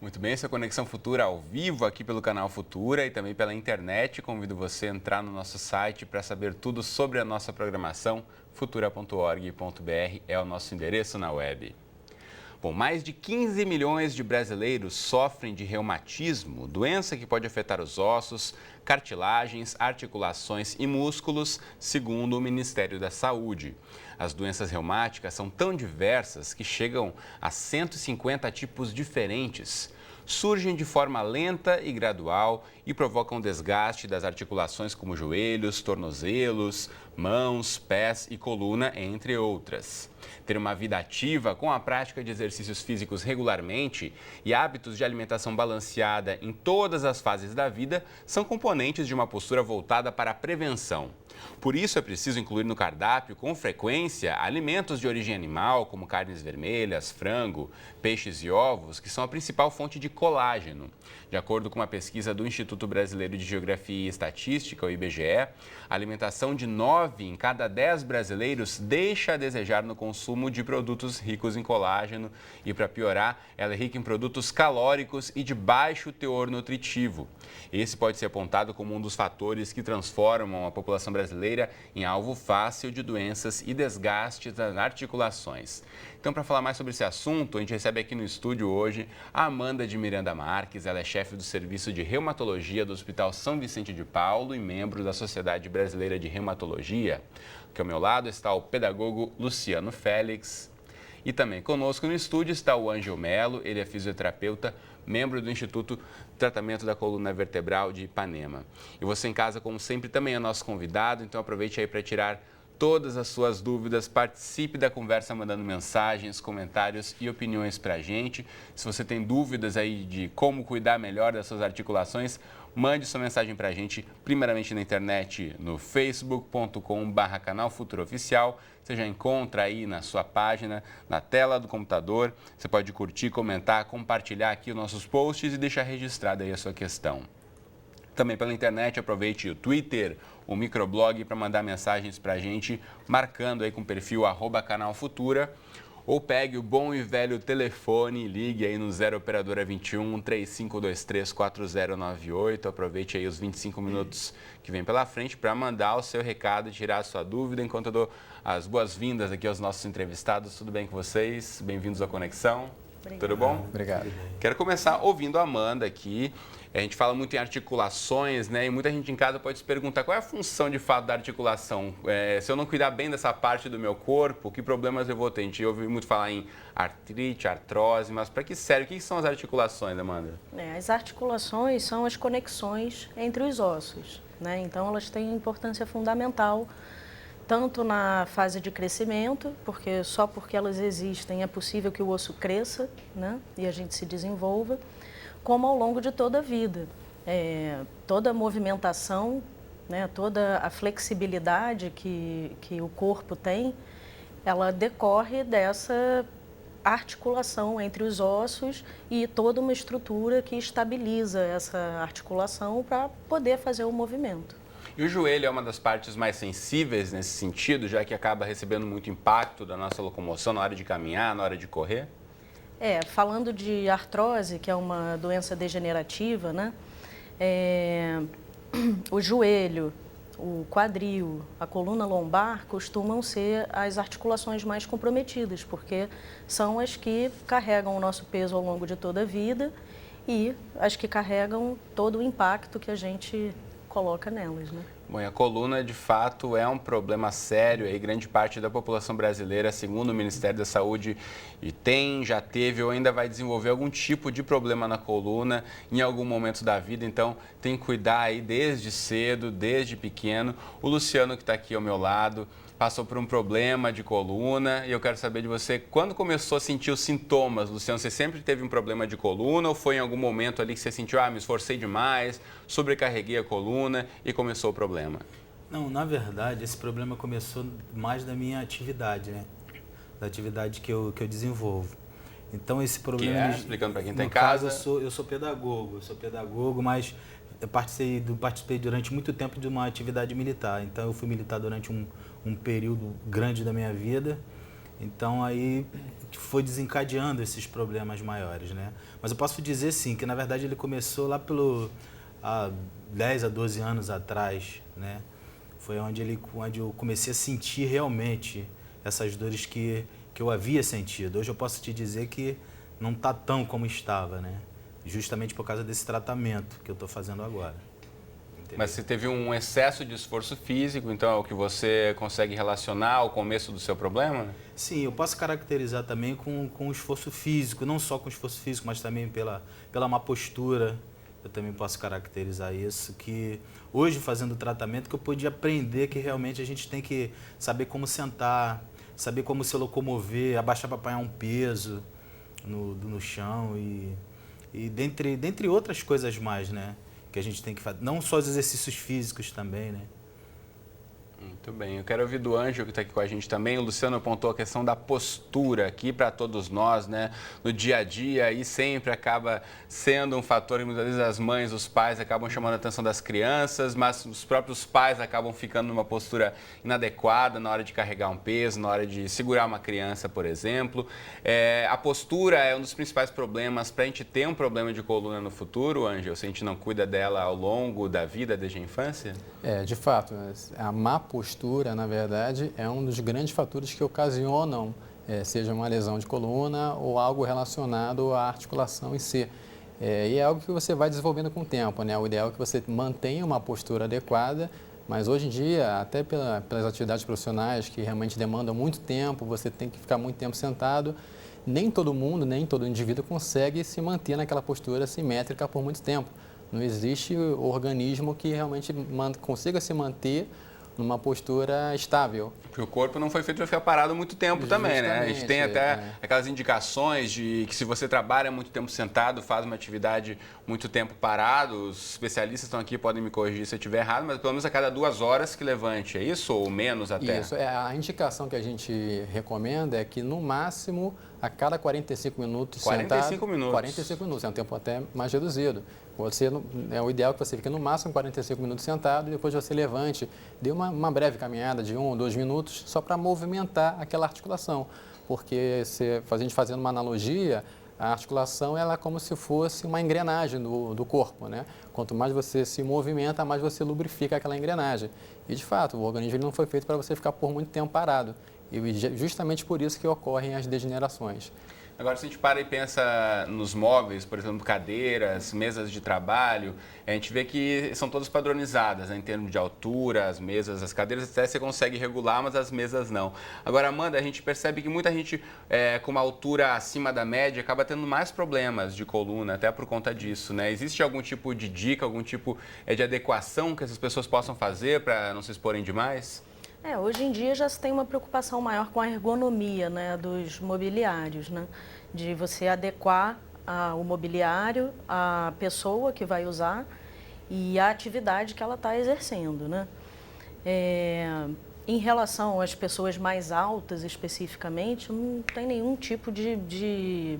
Muito bem, essa é a Conexão Futura ao vivo aqui pelo canal Futura e também pela internet. Convido você a entrar no nosso site para saber tudo sobre a nossa programação. Futura.org.br é o nosso endereço na web. Bom, mais de 15 milhões de brasileiros sofrem de reumatismo, doença que pode afetar os ossos, cartilagens, articulações e músculos, segundo o Ministério da Saúde. As doenças reumáticas são tão diversas que chegam a 150 tipos diferentes. Surgem de forma lenta e gradual e provocam desgaste das articulações como joelhos, tornozelos, mãos, pés e coluna, entre outras. Ter uma vida ativa com a prática de exercícios físicos regularmente e hábitos de alimentação balanceada em todas as fases da vida são componentes de uma postura voltada para a prevenção. Por isso, é preciso incluir no cardápio, com frequência, alimentos de origem animal, como carnes vermelhas, frango, peixes e ovos, que são a principal fonte de colágeno. De acordo com uma pesquisa do Instituto Brasileiro de Geografia e Estatística, o IBGE, a alimentação de 9 em cada 10 brasileiros deixa a desejar no consumo de produtos ricos em colágeno e, para piorar, ela é rica em produtos calóricos e de baixo teor nutritivo. Esse pode ser apontado como um dos fatores que transformam a população brasileira em alvo fácil de doenças e desgastes das articulações. Então, para falar mais sobre esse assunto, a gente recebe aqui no estúdio hoje a Amanda de Miranda Marques. Ela é chefe do Serviço de Reumatologia do Hospital São Vicente de Paulo e membro da Sociedade Brasileira de Reumatologia. Aqui ao meu lado está o pedagogo Luciano Félix. E também conosco no estúdio está o Ângelo Melo, ele é fisioterapeuta, membro do Instituto Tratamento da Coluna Vertebral de Ipanema. E você em casa, como sempre, também é nosso convidado, então aproveite aí para tirar todas as suas dúvidas, participe da conversa mandando mensagens, comentários e opiniões para a gente. Se você tem dúvidas aí de como cuidar melhor das suas articulações, mande sua mensagem para a gente, primeiramente na internet, no facebook.com/canal Futura Oficial. Você já encontra aí na sua página, na tela do computador. Você pode curtir, comentar, compartilhar aqui os nossos posts e deixar registrada aí a sua questão. Também pela internet, aproveite o Twitter, o microblog para mandar mensagens para a gente, marcando aí com o perfil @canal Futura. Ou pegue o bom e velho telefone e ligue aí no 0 Operadora 21 3523 4098. Aproveite aí os 25 minutos que vem pela frente para mandar o seu recado e tirar a sua dúvida. Enquanto eu dou as boas-vindas aqui aos nossos entrevistados, tudo bem com vocês? Bem-vindos à Conexão. Obrigado. Tudo bom? Obrigado. Quero começar ouvindo a Amanda aqui. A gente fala muito em articulações, né? E muita gente em casa pode se perguntar qual é a função de fato da articulação. Se eu não cuidar bem dessa parte do meu corpo, que problemas eu vou ter? A gente ouve muito falar em artrite, artrose, mas para que serve? O que são as articulações, Amanda? As articulações são as conexões entre os ossos, né? Então elas têm importância fundamental, tanto na fase de crescimento, porque só porque elas existem é possível que o osso cresça, né? E a gente se desenvolva, como ao longo de toda a vida. Toda a movimentação, né, toda a flexibilidade que o corpo tem, ela decorre dessa articulação entre os ossos e toda uma estrutura que estabiliza essa articulação para poder fazer o movimento. E o joelho é uma das partes mais sensíveis nesse sentido, já que acaba recebendo muito impacto da nossa locomoção na hora de caminhar, na hora de correr? Falando de artrose, que é uma doença degenerativa, né? O joelho, o quadril, a coluna lombar costumam ser as articulações mais comprometidas, porque são as que carregam o nosso peso ao longo de toda a vida e as que carregam todo o impacto que a gente coloca nelas, né? Bom, e a coluna, de fato, é um problema sério. Aí, grande parte da população brasileira, segundo o Ministério da Saúde, já teve ou ainda vai desenvolver algum tipo de problema na coluna em algum momento da vida. Então, tem que cuidar aí desde cedo, desde pequeno. O Luciano, que está aqui ao meu lado, passou por um problema de coluna e eu quero saber de você, quando começou a sentir os sintomas, Luciano? Você sempre teve um problema de coluna ou foi em algum momento ali que você sentiu, me esforcei demais, sobrecarreguei a coluna e começou o problema? Não, na verdade, esse problema começou mais da minha atividade, né? Da atividade que eu desenvolvo. Então, esse problema... explicando para quem está em casa... casa... Eu sou pedagogo, mas eu participei durante muito tempo de uma atividade militar. Então, eu fui militar durante um período grande da minha vida Então aí foi desencadeando esses problemas maiores, né? Mas eu posso dizer sim, que na verdade ele começou lá há 10 a 12 anos atrás, né? Foi onde eu comecei a sentir realmente essas dores que eu havia sentido. Hoje eu posso te dizer que não está tão como estava, né? Justamente por causa desse tratamento que eu estou fazendo agora. Entendeu? Mas você teve um excesso de esforço físico, então é o que você consegue relacionar ao começo do seu problema? Sim, eu posso caracterizar também com o esforço físico, não só com o esforço físico, mas também pela má postura. Eu também posso caracterizar isso, que hoje fazendo o tratamento que eu pude aprender que realmente a gente tem que saber como sentar, saber como se locomover, abaixar para apanhar um peso no chão e dentre outras coisas mais, né? Que a gente tem que fazer, não só os exercícios físicos também, né? Muito bem, eu quero ouvir do Ângelo, que está aqui com a gente também. O Luciano apontou a questão da postura aqui para todos nós, né? No dia a dia, e sempre acaba sendo um fator, e muitas vezes as mães, os pais acabam chamando a atenção das crianças, mas os próprios pais acabam ficando numa postura inadequada na hora de carregar um peso, na hora de segurar uma criança, por exemplo. A postura é um dos principais problemas para a gente ter um problema de coluna no futuro, Ângelo, se a gente não cuida dela ao longo da vida, desde a infância? De fato, a má postura, na verdade, é um dos grandes fatores que ocasionam, seja uma lesão de coluna ou algo relacionado à articulação em si. E é algo que você vai desenvolvendo com o tempo, né? O ideal é que você mantenha uma postura adequada, mas hoje em dia, até pelas atividades profissionais que realmente demandam muito tempo, você tem que ficar muito tempo sentado, nem todo mundo, nem todo indivíduo consegue se manter naquela postura simétrica por muito tempo. Não existe organismo que realmente consiga se manter numa postura estável. Porque o corpo não foi feito para ficar parado muito tempo também, né? A gente tem até aquelas indicações de que se você trabalha muito tempo sentado, faz uma atividade muito tempo parado, os especialistas estão aqui, podem me corrigir se eu estiver errado, mas pelo menos a cada 2 horas que levante, é isso? Ou menos até? Isso, a indicação que a gente recomenda é que no máximo a cada 45 minutos 45 sentado, minutos. 45 minutos, é um tempo até mais reduzido. É o ideal que você fique no máximo 45 minutos sentado e depois você levante, dê uma breve caminhada de 1 ou 2 minutos só para movimentar aquela articulação. Porque a gente fazendo uma analogia, a articulação ela é como se fosse uma engrenagem do corpo, né? Quanto mais você se movimenta, mais você lubrifica aquela engrenagem. E de fato, o organismo não foi feito para você ficar por muito tempo parado. E justamente por isso que ocorrem as degenerações. Agora, se a gente para e pensa nos móveis, por exemplo, cadeiras, mesas de trabalho, a gente vê que são todas padronizadas, né, em termos de altura, as mesas, as cadeiras, até você consegue regular, mas as mesas não. Agora, Amanda, a gente percebe que muita gente com uma altura acima da média acaba tendo mais problemas de coluna, até por conta disso, né? Existe algum tipo de dica, algum tipo de adequação que essas pessoas possam fazer para não se exporem demais? Hoje em dia já se tem uma preocupação maior com a ergonomia, né, dos mobiliários, né, de você adequar o mobiliário à pessoa que vai usar e à atividade que ela está exercendo, né. Em relação às pessoas mais altas especificamente, não tem nenhum tipo de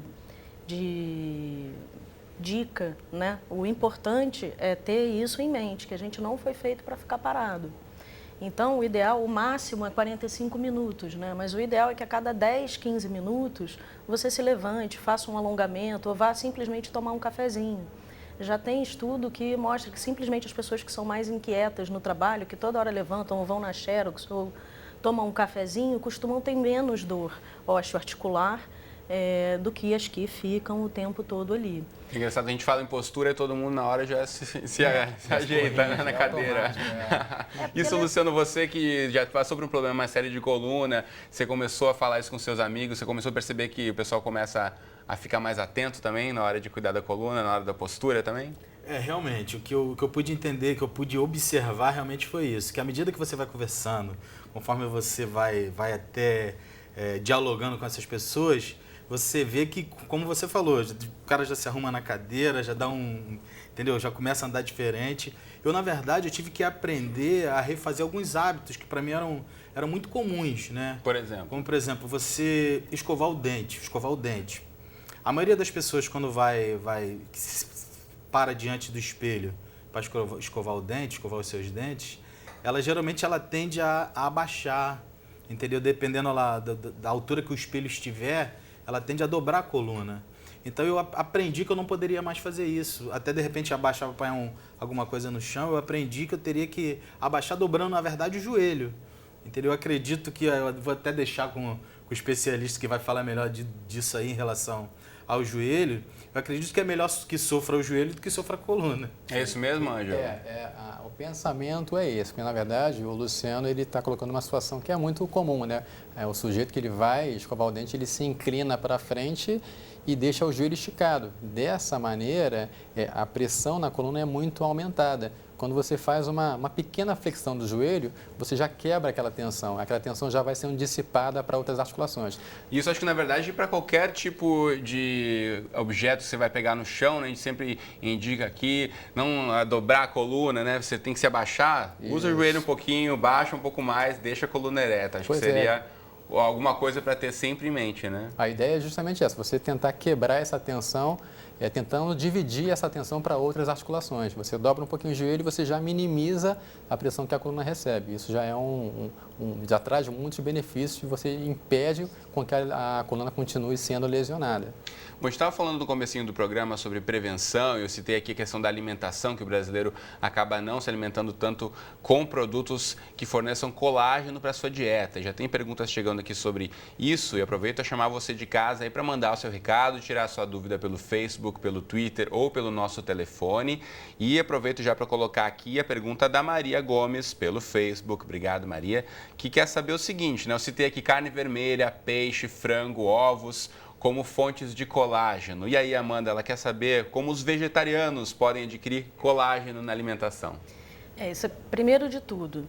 dica, né. O importante é ter isso em mente, que a gente não foi feito para ficar parado. Então, o ideal, o máximo é 45 minutos, né? Mas o ideal é que a cada 10, 15 minutos você se levante, faça um alongamento ou vá simplesmente tomar um cafezinho. Já tem estudo que mostra que simplesmente as pessoas que são mais inquietas no trabalho, que toda hora levantam ou vão na Xerox ou tomam um cafezinho, costumam ter menos dor osteoarticular do que as que ficam o tempo todo ali. É engraçado, a gente fala em postura e todo mundo na hora já se ajeita, né, na cadeira. Isso, Luciano, você que já passou por um problema mais sério de coluna, você começou a falar isso com seus amigos, você começou a perceber que o pessoal começa a ficar mais atento também na hora de cuidar da coluna, na hora da postura também? Realmente, o que eu pude entender, que eu pude observar realmente foi isso, que à medida que você vai conversando, conforme você vai até dialogando com essas pessoas, você vê que, como você falou, o cara já se arruma na cadeira, já dá entendeu? Já começa a andar diferente. Eu, na verdade, eu tive que aprender a refazer alguns hábitos que para mim eram muito comuns, né? Por exemplo? Como, por exemplo, você escovar o dente. A maioria das pessoas, quando para diante do espelho para escovar o dente, escovar os seus dentes, ela geralmente tende a abaixar, entendeu? Dependendo lá da altura que o espelho estiver, ela tende a dobrar a coluna. Então eu aprendi que eu não poderia mais fazer isso. Até de repente abaixar para alguma coisa no chão, eu aprendi que eu teria que abaixar dobrando, na verdade, o joelho. Entendeu? Eu acredito que, eu vou até deixar com o especialista que vai falar melhor disso aí em relação ao joelho, eu acredito que é melhor que sofra o joelho do que sofra a coluna. É isso mesmo, Ângelo? O pensamento é esse, porque na verdade o Luciano ele está colocando uma situação que é muito comum, né? O sujeito que ele vai escovar o dente, ele se inclina para frente e deixa o joelho esticado. Dessa maneira, a pressão na coluna é muito aumentada. Quando você faz uma pequena flexão do joelho, você já quebra aquela tensão já vai sendo dissipada para outras articulações. Isso acho que, na verdade, para qualquer tipo de objeto que você vai pegar no chão, né, a gente sempre indica aqui, não dobrar a coluna, né? Você tem que se abaixar, usa o joelho um pouquinho, baixa um pouco mais, deixa a coluna ereta. Acho que seria alguma coisa para ter sempre em mente, né? A ideia é justamente essa, você tentar quebrar essa tensão, tentando dividir essa tensão para outras articulações. Você dobra um pouquinho o joelho e você já minimiza a pressão que a coluna recebe. Isso já é já traz muitos benefícios e você impede com que a coluna continue sendo lesionada. Bom, a gente estava falando no comecinho do programa sobre prevenção, eu citei aqui a questão da alimentação, que o brasileiro acaba não se alimentando tanto com produtos que forneçam colágeno para a sua dieta. Já tem perguntas chegando aqui sobre isso e aproveito a chamar você de casa aí para mandar o seu recado, tirar a sua dúvida pelo Facebook, pelo Twitter ou pelo nosso telefone. E aproveito já para colocar aqui a pergunta da Maria Gomes pelo Facebook. Obrigado, Maria, que quer saber o seguinte, né? Eu citei aqui carne vermelha, peixe, frango, ovos como fontes de colágeno. E aí, Amanda, ela quer saber como os vegetarianos podem adquirir colágeno na alimentação. Isso é, primeiro de tudo,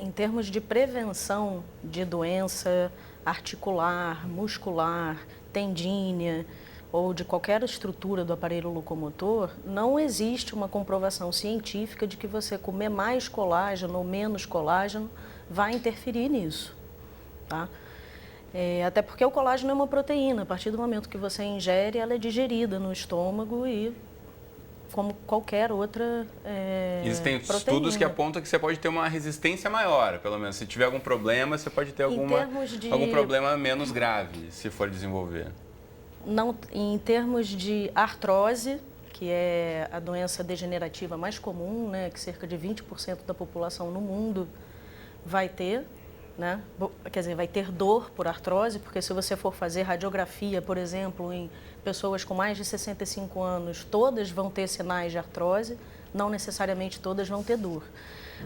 em termos de prevenção de doença articular, muscular, tendínea ou de qualquer estrutura do aparelho locomotor, não existe uma comprovação científica de que você comer mais colágeno ou menos colágeno vai interferir nisso, tá? Até porque o colágeno é uma proteína, a partir do momento que você ingere, ela é digerida no estômago e como qualquer outra Existem proteína. Estudos que apontam que você pode ter uma resistência maior, pelo menos se tiver algum problema, você pode ter algum problema menos grave, se for desenvolver. Não, em termos de artrose, que é a doença degenerativa mais comum, né, que cerca de 20% da população no mundo vai ter, né? Quer dizer, vai ter dor por artrose, porque se você for fazer radiografia, por exemplo, em pessoas com mais de 65 anos, todas vão ter sinais de artrose, não necessariamente todas vão ter dor.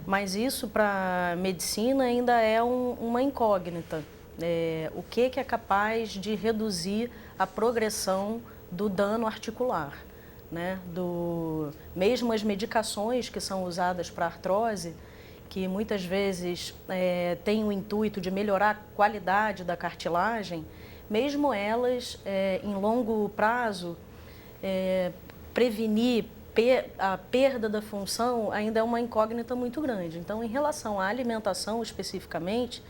Mas isso para a medicina ainda é uma incógnita. O que é capaz de reduzir a progressão do dano articular, né? Mesmo as medicações que são usadas para artrose, que muitas vezes têm o intuito de melhorar a qualidade da cartilagem, mesmo elas, em longo prazo, prevenir a perda da função ainda é uma incógnita muito grande. Então, em relação à alimentação especificamente,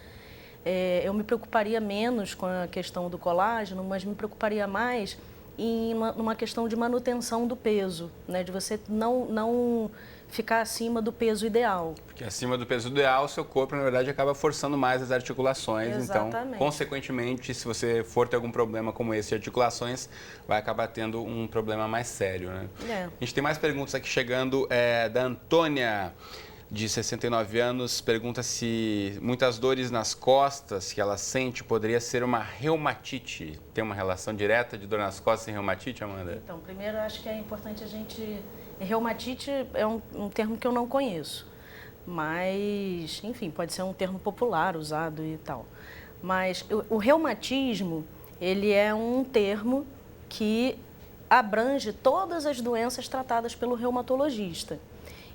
eu me preocuparia menos com a questão do colágeno, mas me preocuparia mais em uma questão de manutenção do peso, né? De você não ficar acima do peso ideal. Porque acima do peso ideal, o seu corpo, na verdade, acaba forçando mais as articulações. Exatamente. Então, consequentemente, se você for ter algum problema como esse de articulações, vai acabar tendo um problema mais sério, né? A gente tem mais perguntas aqui chegando da Antônia, de 69 anos, pergunta se muitas dores nas costas que ela sente poderia ser uma reumatite. Tem uma relação direta de dor nas costas e reumatite, Amanda? Então, primeiro, acho que é importante a gente... Reumatite é um termo que eu não conheço, mas, enfim, pode ser um termo popular usado e tal. Mas o reumatismo, ele é um termo que abrange todas as doenças tratadas pelo reumatologista.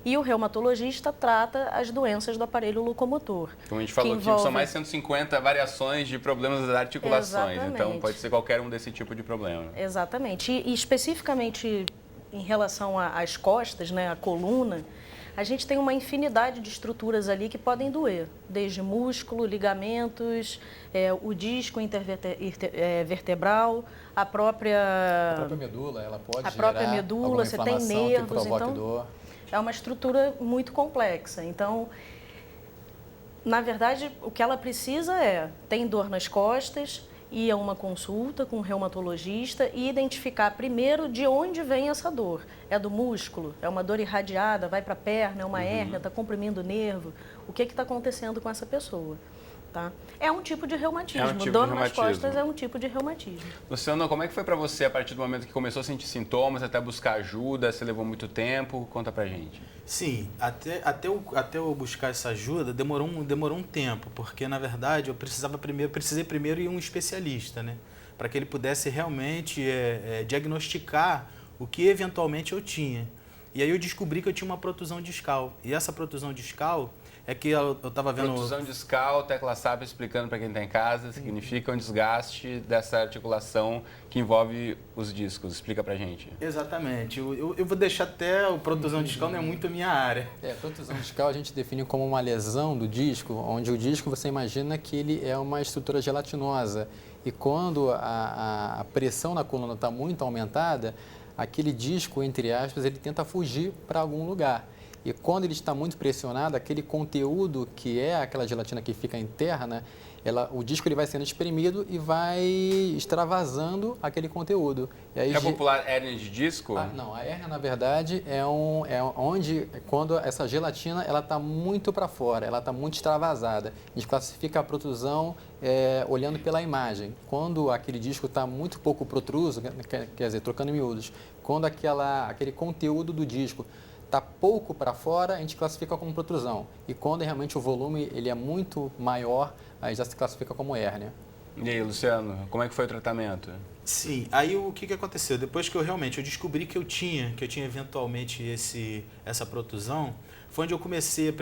E o reumatologista trata as doenças do aparelho locomotor. Como a gente falou aqui, são mais de 150 variações de problemas das articulações. Exatamente. Então, pode ser qualquer um desse tipo de problema. Exatamente. E especificamente em relação às costas, né, a coluna, a gente tem uma infinidade de estruturas ali que podem doer. Desde músculo, ligamentos, o disco intervertebral, a própria medula, ela pode a própria medula, você tem nervos, que provoque, então... dor. É uma estrutura muito complexa. Então, muito complexa. Então, é uma estrutura muito complexa. Então, é uma estrutura muito complexa. Então, é uma estrutura muito complexa. Então, é uma estrutura muito complexa. Então, é uma estrutura muito complexa. Então, é uma estrutura muito complexa. Então, é uma estrutura muito complexa. Então, Na verdade, o que ela precisa tem dor nas costas, ir a uma consulta com um reumatologista e identificar primeiro de onde vem essa dor. É do músculo? É uma dor irradiada? Vai para a perna? É uma hérnia? Está comprimindo o nervo? O que está acontecendo com essa pessoa? Tá? É um tipo de reumatismo. Dor nas costas é um tipo de reumatismo. Luciano, como é que foi para você a partir do momento que começou a sentir sintomas, até buscar ajuda? Você levou muito tempo? Conta pra gente. Sim, até eu buscar essa ajuda demorou um tempo, porque na verdade eu precisei primeiro ir a um especialista, né? Para que ele pudesse realmente diagnosticar o que eventualmente eu tinha. E aí eu descobri que eu tinha uma protusão discal. E essa protusão discal é que eu estava vendo... Protusão discal, tecla SAP explicando para quem está em casa, significa um desgaste dessa articulação que envolve os discos. Explica para gente. Exatamente. Eu vou deixar até o protusão discal, não é muito a minha área. Protusão discal a gente define como uma lesão do disco, onde o disco você imagina que ele é uma estrutura gelatinosa. E quando a pressão na coluna está muito aumentada, aquele disco, entre aspas, ele tenta fugir para algum lugar. E quando ele está muito pressionado, aquele conteúdo que é aquela gelatina que fica interna, o disco ele vai sendo espremido e vai extravasando aquele conteúdo. E aí, é popular hérnia de disco? Não, a hérnia, na verdade, é onde, quando essa gelatina ela está muito para fora, ela está muito extravasada. A gente classifica a protrusão olhando pela imagem. Quando aquele disco está muito pouco protruso, quer dizer, trocando em miúdos, quando aquele conteúdo do disco está pouco para fora, a gente classifica como protrusão. E quando realmente o volume ele é muito maior, aí já se classifica como hérnia. E aí, Luciano, como é que foi o tratamento? Sim, aí o que aconteceu? Depois que eu descobri que eu tinha eventualmente essa protusão, foi onde eu comecei,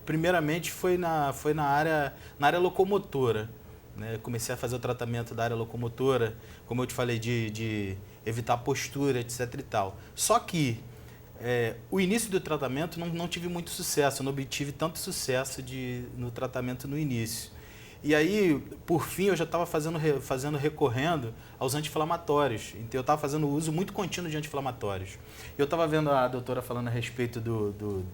primeiramente foi na área locomotora. Né? Comecei a fazer o tratamento da área locomotora, como eu te falei, de evitar a postura, etc e tal. Só que o início do tratamento não tive muito sucesso, não obtive tanto sucesso no tratamento no início. E aí, por fim, eu já estava recorrendo aos anti-inflamatórios. Então, eu estava fazendo uso muito contínuo de anti-inflamatórios. Eu estava vendo a doutora falando a respeito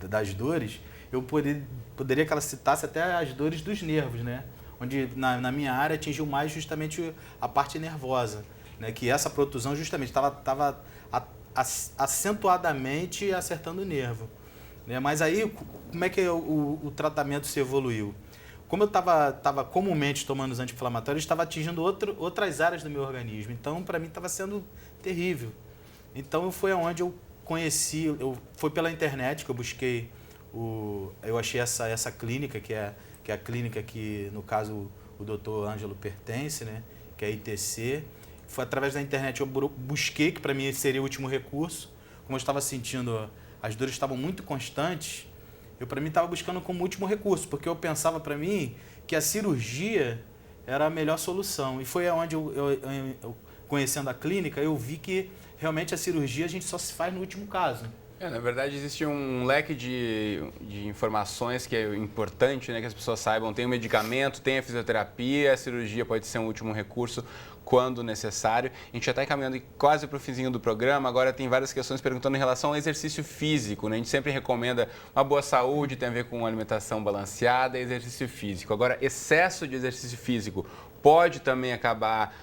das dores, eu poderia que ela citasse até as dores dos nervos, né? Onde na minha área atingiu mais justamente a parte nervosa, né? Que essa protusão justamente estava acentuadamente acertando o nervo. Né? Mas aí, como é que o tratamento se evoluiu? Como eu estava comumente tomando os anti-inflamatórios, estava atingindo outras áreas do meu organismo. Então, para mim, estava sendo terrível. Então, foi aonde eu conheci, foi pela internet que eu busquei, eu achei essa clínica, que é a clínica que, no caso, o doutor Ângelo pertence, né? Que é a ITC. Foi através da internet eu busquei, que para mim seria o último recurso. Como eu estava sentindo, as dores estavam muito constantes, eu para mim estava buscando como último recurso, porque eu pensava para mim que a cirurgia era a melhor solução. E foi onde eu conhecendo a clínica, eu vi que realmente a cirurgia a gente só se faz no último caso. Na verdade, existe um leque de informações que é importante, né, que as pessoas saibam. Tem o medicamento, tem a fisioterapia, a cirurgia pode ser um último recurso quando necessário. A gente já está encaminhando quase para o finzinho do programa, agora tem várias questões perguntando em relação ao exercício físico, né? A gente sempre recomenda uma boa saúde, tem a ver com uma alimentação balanceada e exercício físico. Agora, excesso de exercício físico pode também acabar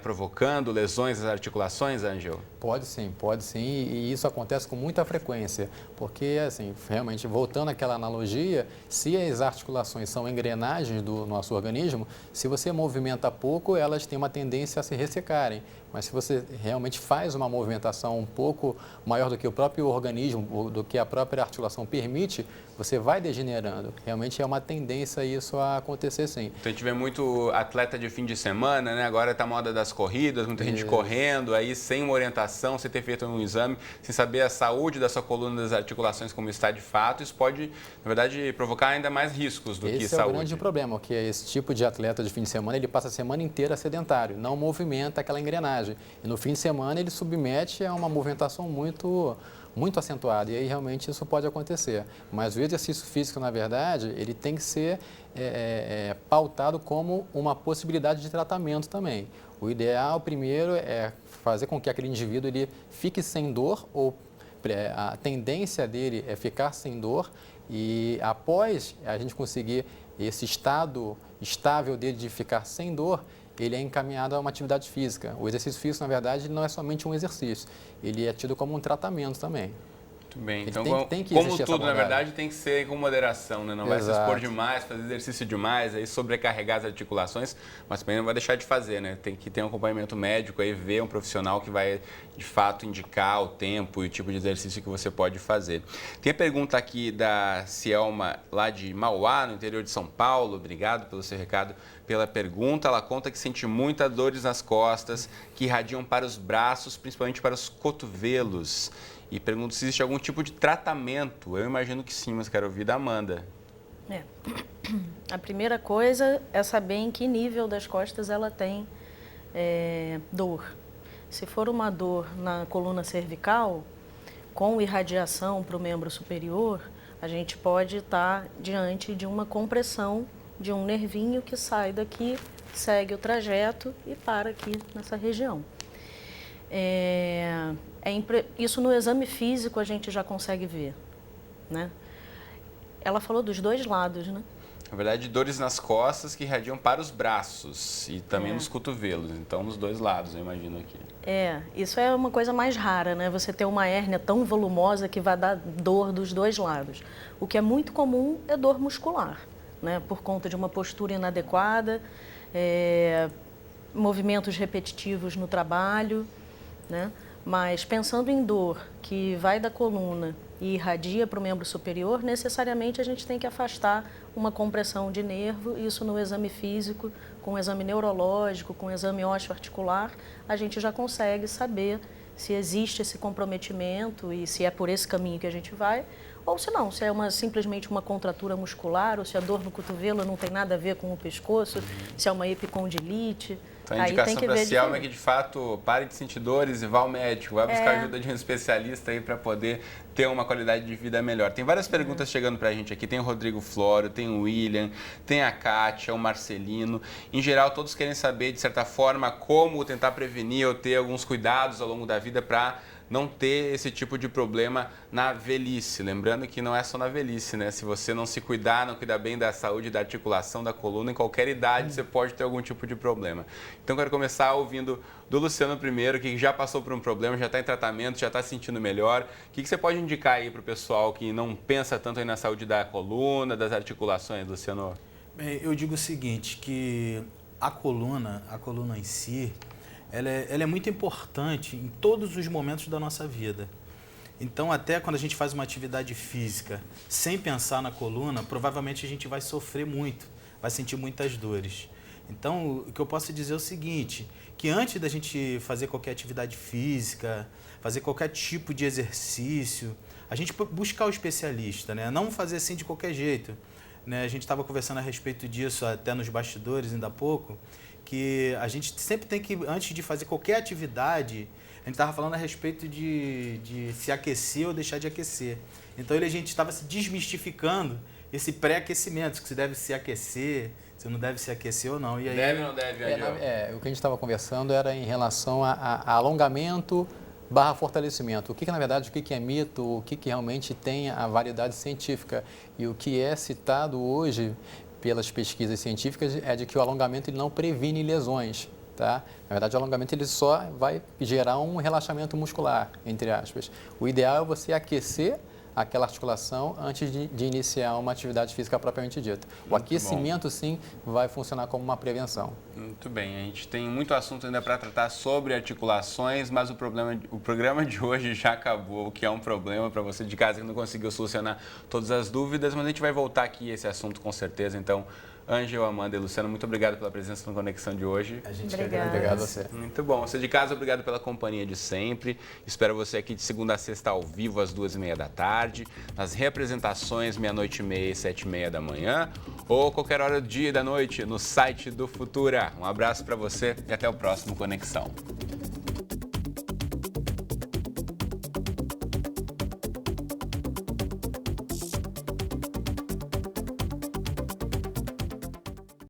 provocando lesões das articulações, Ângelo? Pode sim, e isso acontece com muita frequência, porque, assim, realmente, voltando àquela analogia, se as articulações são engrenagens do nosso organismo, se você movimenta pouco, elas têm uma tendência a se ressecarem, mas se você realmente faz uma movimentação um pouco maior do que o próprio organismo, do que a própria articulação permite, você vai degenerando. Realmente é uma tendência isso a acontecer sim. Então a gente vê muito atleta de fim de semana, né? Agora está a moda das corridas, muita gente correndo aí sem uma orientação, sem ter feito um exame, sem saber a saúde da sua coluna, das articulações como está de fato. Isso pode, na verdade, provocar ainda mais riscos do que saúde. Esse é o grande problema, que esse tipo de atleta de fim de semana, ele passa a semana inteira sedentário, não movimenta aquela engrenagem. E no fim de semana ele submete a uma movimentação muito acentuada, e aí realmente isso pode acontecer. Mas o exercício físico, na verdade, ele tem que ser pautado como uma possibilidade de tratamento também. O ideal, primeiro, é fazer com que aquele indivíduo ele fique sem dor, ou a tendência dele é ficar sem dor, e após a gente conseguir esse estado estável dele de ficar sem dor, ele é encaminhado a uma atividade física. O exercício físico, na verdade, não é somente um exercício, ele é tido como um tratamento também. Muito bem, então tem que como tudo, na verdade, tem que ser com moderação, né? Não vai se Exato. expor demais, fazer exercício demais, aí sobrecarregar as articulações, mas também não vai deixar de fazer, né? Tem que ter um acompanhamento médico, aí ver um profissional que vai, de fato, indicar o tempo e o tipo de exercício que você pode fazer. Tem a pergunta aqui da Cielma, lá de Mauá, no interior de São Paulo. Obrigado pelo seu recado, pela pergunta. Ela conta que sente muitas dores nas costas, que irradiam para os braços, principalmente para os cotovelos. E pergunto se existe algum tipo de tratamento. Eu imagino que sim, mas quero ouvir da Amanda. A primeira coisa é saber em que nível das costas ela tem dor. Se for uma dor na coluna cervical, com irradiação para o membro superior, a gente pode estar diante de uma compressão de um nervinho que sai daqui, segue o trajeto e para aqui nessa região. Isso no exame físico a gente já consegue ver, né? Ela falou dos dois lados, né? Na verdade, dores nas costas que irradiam para os braços e também nos cotovelos. Então, nos dois lados, eu imagino aqui. Isso é uma coisa mais rara, né? Você ter uma hérnia tão volumosa que vai dar dor dos dois lados. O que é muito comum é dor muscular, né? Por conta de uma postura inadequada, movimentos repetitivos no trabalho, né? Mas pensando em dor que vai da coluna e irradia para o membro superior, necessariamente a gente tem que afastar uma compressão de nervo. Isso no exame físico, com o exame neurológico, com o exame osteoarticular, a gente já consegue saber se existe esse comprometimento e se é por esse caminho que a gente vai, ou se não, se é simplesmente uma contratura muscular, ou se a dor no cotovelo não tem nada a ver com o pescoço, se é uma epicondilite. Então, a indicação para a Cielma é que, de fato, pare de sentir dores e vá ao médico. Vai buscar ajuda de um especialista aí para poder ter uma qualidade de vida melhor. Tem várias perguntas chegando para a gente aqui. Tem o Rodrigo Flório, tem o William, tem a Kátia, o Marcelino. Em geral, todos querem saber, de certa forma, como tentar prevenir ou ter alguns cuidados ao longo da vida para não ter esse tipo de problema na velhice. Lembrando que não é só na velhice, né? Se você não se cuidar, não cuidar bem da saúde, da articulação, da coluna, em qualquer idade você pode ter algum tipo de problema. Então, quero começar ouvindo do Luciano primeiro, que já passou por um problema, já está em tratamento, já está se sentindo melhor. O que você pode indicar aí para o pessoal que não pensa tanto aí na saúde da coluna, das articulações, Luciano? Bem, eu digo o seguinte, que a coluna em si, ela é muito importante em todos os momentos da nossa vida. Então, até quando a gente faz uma atividade física sem pensar na coluna, provavelmente a gente vai sofrer muito, vai sentir muitas dores. Então, o que eu posso dizer é o seguinte, que antes da gente fazer qualquer atividade física, fazer qualquer tipo de exercício, a gente buscar o especialista, né? Não fazer assim de qualquer jeito, né? A gente estava conversando a respeito disso até nos bastidores ainda há pouco, que a gente sempre tem que, antes de fazer qualquer atividade, a gente estava falando a respeito de se aquecer ou deixar de aquecer. Então, a gente estava se desmistificando esse pré-aquecimento, que se deve se aquecer, se não deve se aquecer ou não. E aí, deve ou não deve, o que a gente estava conversando era em relação a alongamento / fortalecimento. O que na verdade, o que é mito, o que realmente tem a validade científica. E o que é citado hoje pelas pesquisas científicas é de que o alongamento ele não previne lesões, tá? Na verdade, o alongamento ele só vai gerar um relaxamento muscular, entre aspas. O ideal é você aquecer aquela articulação antes de iniciar uma atividade física propriamente dita. O aquecimento, sim, vai funcionar como uma prevenção. Muito bem, a gente tem muito assunto ainda para tratar sobre articulações, mas o programa de hoje já acabou, o que é um problema para você de casa que não conseguiu solucionar todas as dúvidas, mas a gente vai voltar aqui a esse assunto com certeza. Então, Ângela, Amanda e Luciano, muito obrigado pela presença na Conexão de hoje. a gente Obrigado a você. Muito bom. Você de casa, obrigado pela companhia de sempre. Espero você aqui de segunda a sexta ao vivo, às 2h30 da tarde. Nas representações, 00:30 e 7h30 da manhã. Ou qualquer hora do dia e da noite, no site do Futura. Um abraço para você e até o próximo Conexão.